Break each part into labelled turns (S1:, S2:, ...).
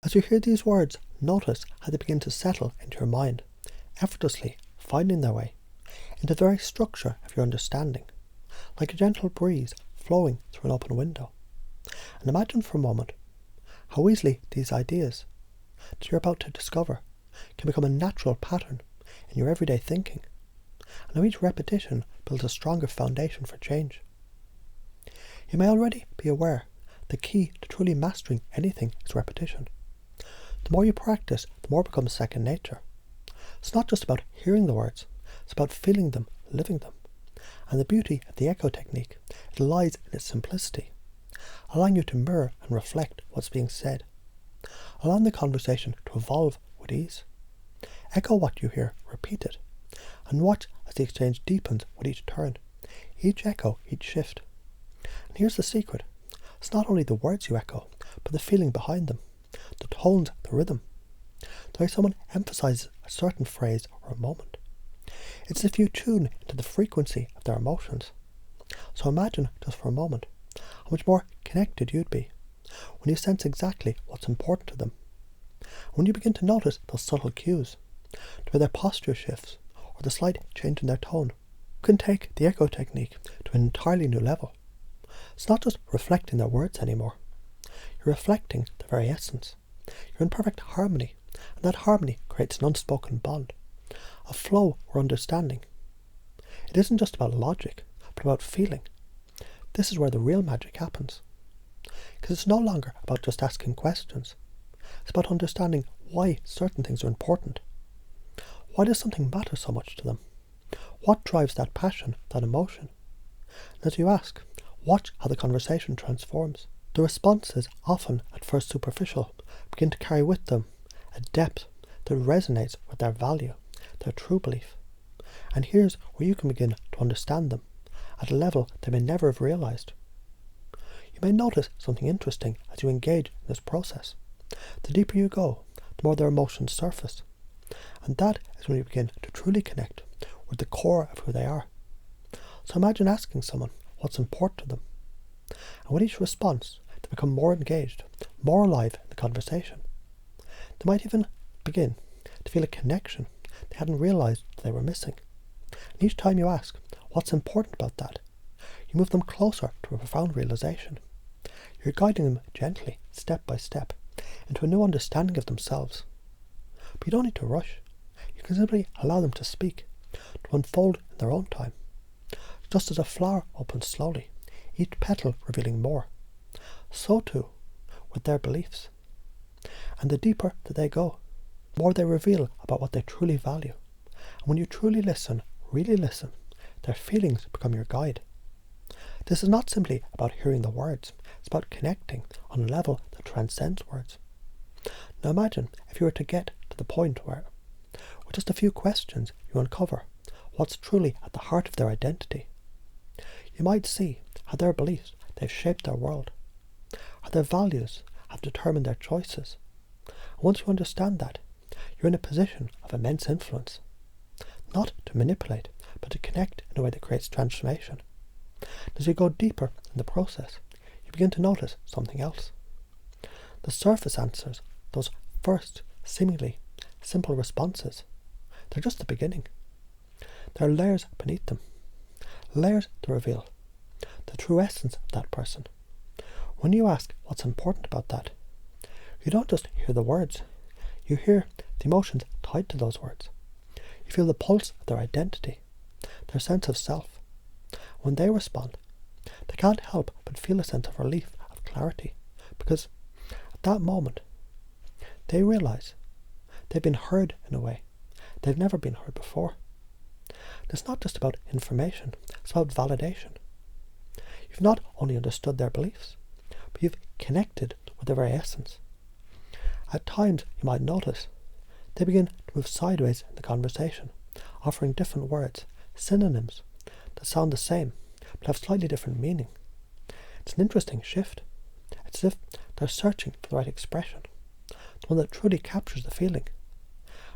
S1: As you hear these words, notice how they begin to settle into your mind, effortlessly finding their way into the very structure of your understanding, like a gentle breeze flowing through an open window. And imagine for a moment how easily these ideas that you're about to discover can become a natural pattern in your everyday thinking, and how each repetition builds a stronger foundation for change. You may already be aware the key to truly mastering anything is repetition. The more you practice, the more it becomes second nature. It's not just about hearing the words, it's about feeling them, living them. And the beauty of the echo technique, it lies in its simplicity, allowing you to mirror and reflect what's being said, allowing the conversation to evolve with ease. Echo what you hear, repeat it, and watch as the exchange deepens with each turn, each echo, each shift. And here's the secret. It's not only the words you echo, but the feeling behind them, the tones, the rhythm, the way someone emphasizes a certain phrase or a moment. It's as if you tune into the frequency of their emotions. So imagine, just for a moment, how much more connected you'd be when you sense exactly what's important to them. When you begin to notice those subtle cues, the way their posture shifts, or the slight change in their tone, you can take the echo technique to an entirely new level. It's not just reflecting their words anymore. You're reflecting the very essence. You're in perfect harmony, and that harmony creates an unspoken bond, a flow or understanding. It isn't just about logic, but about feeling. This is where the real magic happens. Because it's no longer about just asking questions. It's about understanding why certain things are important. Why does something matter so much to them? What drives that passion, that emotion? And as you ask, watch how the conversation transforms. The responses, often at first superficial, begin to carry with them a depth that resonates with their value, their true belief. And here's where you can begin to understand them at a level they may never have realized. You may notice something interesting as you engage in this process. The deeper you go, the more their emotions surface. And that is when you begin to truly connect with the core of who they are. So imagine asking someone what's important to them. And with each response, they become more engaged, more alive in the conversation. They might even begin to feel a connection they hadn't realized they were missing. And each time you ask, what's important about that? You move them closer to a profound realization. You're guiding them gently, step by step, into a new understanding of themselves. But you don't need to rush. You can simply allow them to speak, to unfold in their own time. Just as a flower opens slowly, each petal revealing more, so too with their beliefs. And the deeper that they go, the more they reveal about what they truly value. And when you truly listen, really listen, their feelings become your guide. This is not simply about hearing the words, it's about connecting on a level that transcends words. Now imagine if you were to get to the point where, with just a few questions, you uncover what's truly at the heart of their identity. You might see how their beliefs, they've shaped their world, how their values have determined their choices. And once you understand that, you're in a position of immense influence, not to manipulate, but to connect in a way that creates transformation. As you go deeper in the process, you begin to notice something else. The surface answers, those first, seemingly simple responses, they're just the beginning. There are layers beneath them, layers to reveal the true essence of that person. When you ask what's important about that, you don't just hear the words, you hear the emotions tied to those words. You feel the pulse of their identity, their sense of self. When they respond, they can't help but feel a sense of relief, of clarity, because at that moment, they realize they've been heard in a way they've never been heard before. It's not just about information, it's about validation. You've not only understood their beliefs, but you've connected with their very essence. At times, you might notice they begin to move sideways in the conversation, offering different words, synonyms, that sound the same, but have slightly different meaning. It's an interesting shift. It's as if they're searching for the right expression, the one that truly captures the feeling.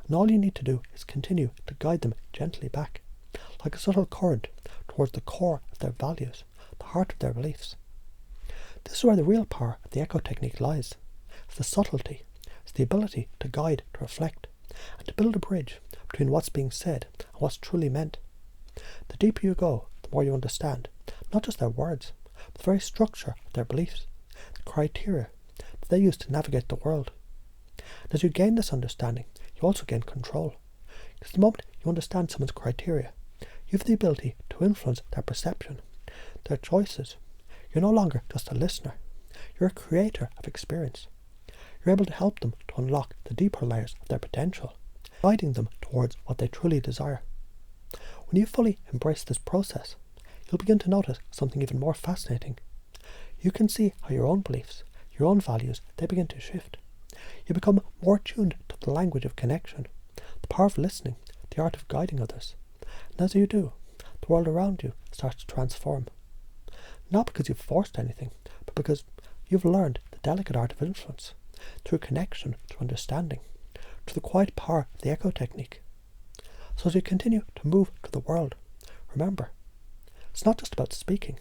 S1: And all you need to do is continue to guide them gently back, like a subtle current towards the core of their values, the heart of their beliefs. This is where the real power of the echo technique lies. It's the subtlety. is the ability to guide, to reflect, and to build a bridge between what's being said and what's truly meant. The deeper you go, the more you understand, not just their words, but the very structure of their beliefs, the criteria that they use to navigate the world. And as you gain this understanding, you also gain control. Because the moment you understand someone's criteria, you have the ability to influence their perception, their choices. You're no longer just a listener. You're a creator of experience. You're able to help them to unlock the deeper layers of their potential, guiding them towards what they truly desire. When you fully embrace this process, you'll begin to notice something even more fascinating. You can see how your own beliefs, your own values, they begin to shift. You become more tuned to the language of connection, the power of listening, the art of guiding others. And as you do, the world around you starts to transform. Not because you've forced anything, but because you've learned the delicate art of influence, through connection, through understanding, through the quiet power of the echo technique. So as you continue to move through the world, remember, it's not just about speaking,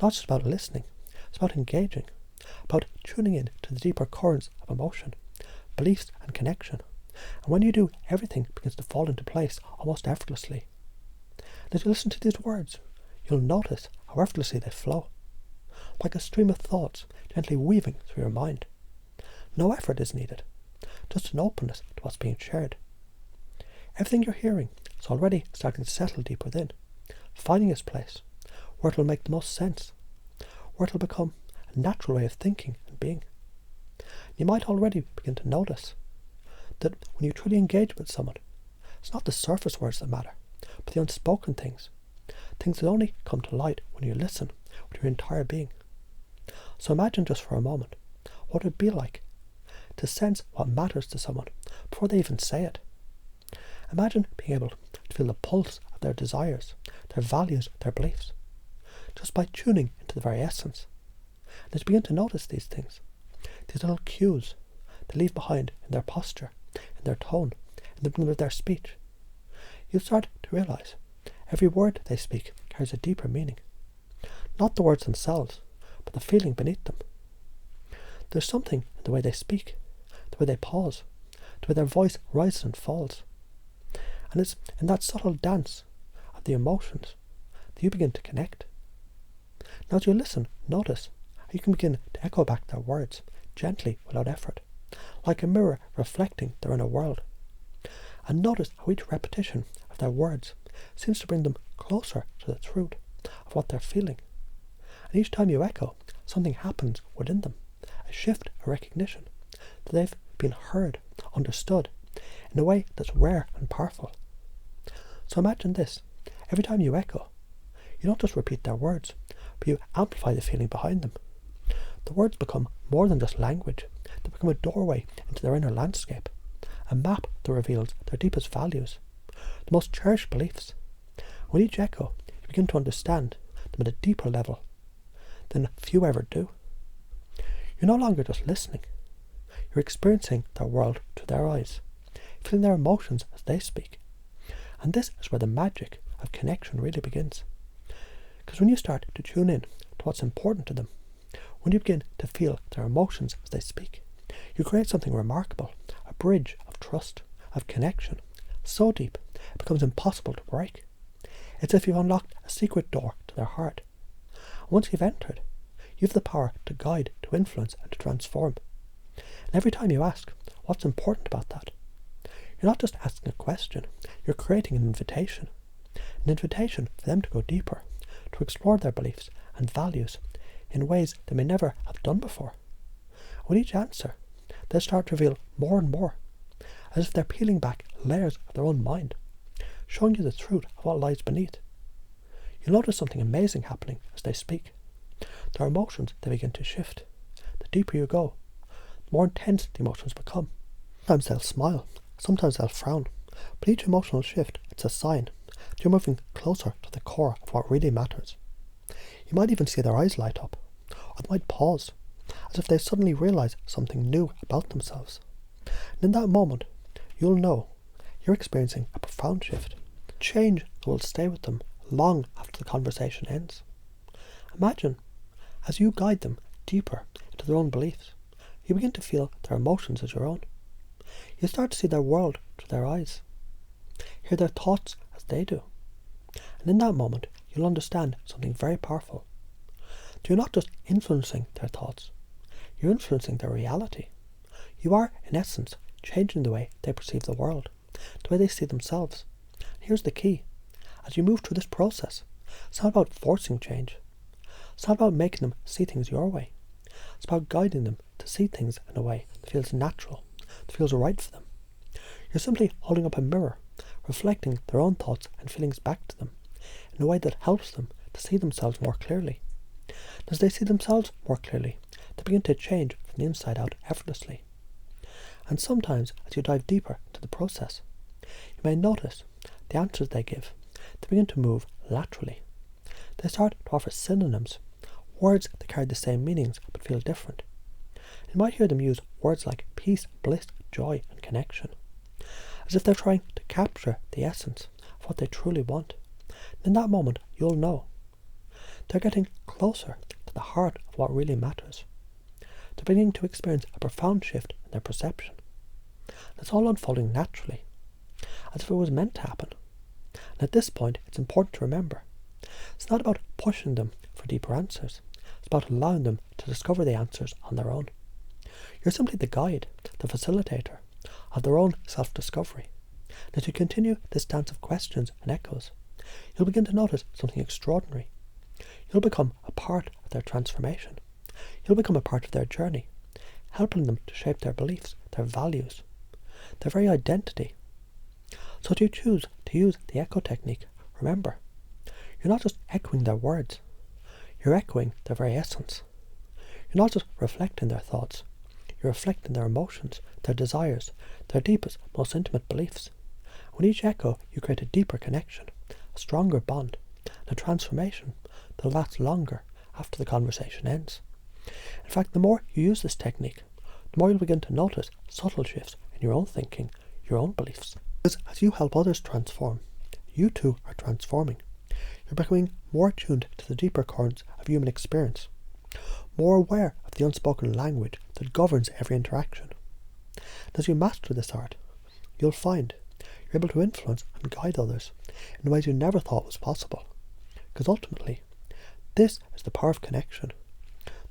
S1: not just about listening, it's about engaging, about tuning in to the deeper currents of emotion, beliefs and connection. And when you do, everything begins to fall into place almost effortlessly. And as you listen to these words, you'll notice how effortlessly they flow, like a stream of thoughts gently weaving through your mind. No effort is needed, just an openness to what's being shared. Everything you're hearing is already starting to settle deep within, finding its place, where it will make the most sense, where it will become a natural way of thinking and being. You might already begin to notice that when you truly engage with someone, it's not the surface words that matter, but the unspoken things that only come to light when you listen with your entire being. So imagine just for a moment what it would be like to sense what matters to someone before they even say it. Imagine being able to feel the pulse of their desires, their values, their beliefs, just by tuning into the very essence. And as you begin to notice these things, these little cues they leave behind in their posture, in their tone, in the rhythm of their speech, you start to realize every word they speak carries a deeper meaning. Not the words themselves, but the feeling beneath them. There's something in the way they speak, the way they pause, the way their voice rises and falls. And it's in that subtle dance of the emotions that you begin to connect. Now as you listen, notice how you can begin to echo back their words, gently, without effort, like a mirror reflecting their inner world. And notice how each repetition of their words seems to bring them closer to the truth of what they're feeling. And each time you echo, something happens within them, a shift, a recognition, that they've been heard, understood, in a way that's rare and powerful. So imagine this, every time you echo, you don't just repeat their words, but you amplify the feeling behind them. The words become more than just language, they become a doorway into their inner landscape, a map that reveals their deepest values, the most cherished beliefs. With each echo, you begin to understand them at a deeper level than few ever do. You're no longer just listening, you're experiencing their world through their eyes, feeling their emotions as they speak. And this is where the magic of connection really begins. Because when you start to tune in to what's important to them, when you begin to feel their emotions as they speak, you create something remarkable, a bridge of trust, of connection, so deep it becomes impossible to break. It's as if you've unlocked a secret door to their heart. And once you've entered, you have the power to guide, to influence and to transform. And every time you ask, what's important about that? You're not just asking a question, you're creating an invitation for them to go deeper, to explore their beliefs and values in ways they may never have done before. With each answer, they start to reveal more and more, as if they're peeling back layers of their own mind, showing you the truth of what lies beneath. You'll notice something amazing happening as they speak. Their emotions, they begin to shift. The deeper you go, the more intense the emotions become. Sometimes they'll smile, sometimes they'll frown, but each emotional shift, it's a sign that you're moving closer to the core of what really matters. You might even see their eyes light up, or they might pause, as if they suddenly realize something new about themselves. And in that moment, you'll know you're experiencing a profound shift, change that will stay with them long after the conversation ends. Imagine, as you guide them deeper into their own beliefs, you begin to feel their emotions as your own. You start to see their world through their eyes, hear their thoughts as they do. And in that moment, you'll understand something very powerful. You're not just influencing their thoughts, you're influencing their reality. You are, in essence, changing the way they perceive the world, the way they see themselves. And here's the key. As you move through this process, it's not about forcing change. It's not about making them see things your way. It's about guiding them to see things in a way that feels natural, that feels right for them. You're simply holding up a mirror, reflecting their own thoughts and feelings back to them in a way that helps them to see themselves more clearly. And as they see themselves more clearly, they begin to change from the inside out effortlessly. And sometimes, as you dive deeper into the process, you may notice the answers they give, they begin to move laterally. They start to offer synonyms, words that carry the same meanings but feel different. You might hear them use words like peace, bliss, joy, and connection, as if they're trying to capture the essence of what they truly want. And in that moment, you'll know they're getting closer to the heart of what really matters. They're beginning to experience a profound shift in their perception. It's all unfolding naturally, as if it was meant to happen. And at this point, it's important to remember, it's not about pushing them for deeper answers. It's about allowing them to discover the answers on their own. You're simply the guide, the facilitator of their own self-discovery. And as you continue this dance of questions and echoes, you'll begin to notice something extraordinary. You'll become a part of their transformation. You'll become a part of their journey, helping them to shape their beliefs, their values, their very identity. So if you choose to use the echo technique, remember, you're not just echoing their words, you're echoing their very essence. You're not just reflecting their thoughts, you're reflecting their emotions, their desires, their deepest, most intimate beliefs. With each echo, you create a deeper connection, a stronger bond, and a transformation that lasts longer after the conversation ends. In fact, the more you use this technique, the more you'll begin to notice subtle shifts in your own thinking, your own beliefs. Because as you help others transform, you too are transforming. You're becoming more attuned to the deeper currents of human experience, more aware of the unspoken language that governs every interaction. And as you master this art, you'll find you're able to influence and guide others in ways you never thought was possible. Because ultimately, this is the power of connection,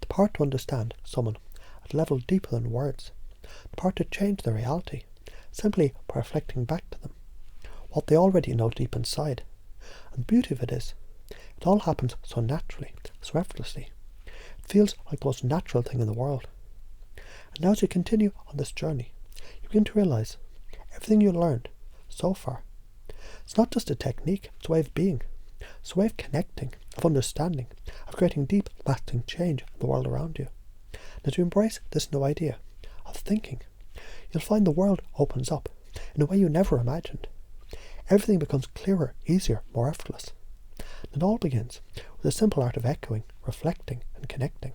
S1: the power to understand someone at a level deeper than words, the power to change their reality simply by reflecting back to them what they already know deep inside. And the beauty of it is, it all happens so naturally, so effortlessly. It feels like the most natural thing in the world. And now as you continue on this journey, you begin to realize everything you learned so far, it's not just a technique, it's a way of being. It's a way of connecting, of understanding, of creating deep, lasting change in the world around you. And as you embrace this new idea of thinking, you'll find the world opens up in a way you never imagined. Everything becomes clearer, easier, more effortless. And it all begins with the simple art of echoing, reflecting, and connecting.